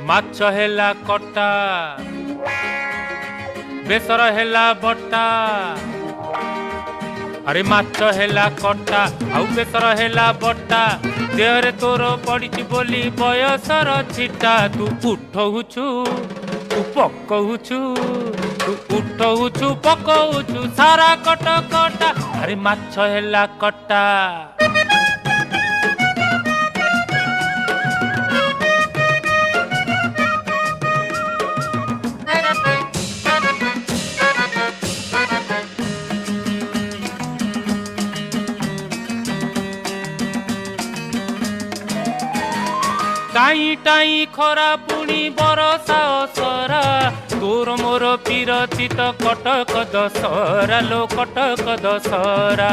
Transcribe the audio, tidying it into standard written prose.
ମାଛ ହେଲା କଟା ବେସର ହେଲା ବଟା अरे माछ हेला कटा आउ बेसर हेला बटा देहरे तोर पड़ी बोली बयसर छिटा तू उठौछु तू पकौछु तू उठौछु पकौछु सारा कट कटा अरे माछ हेला कटा टाई टाई खरा पुणी बरसा असरा तोर मोर पीरती तो कटक दशहरा लो कटक दशहरा।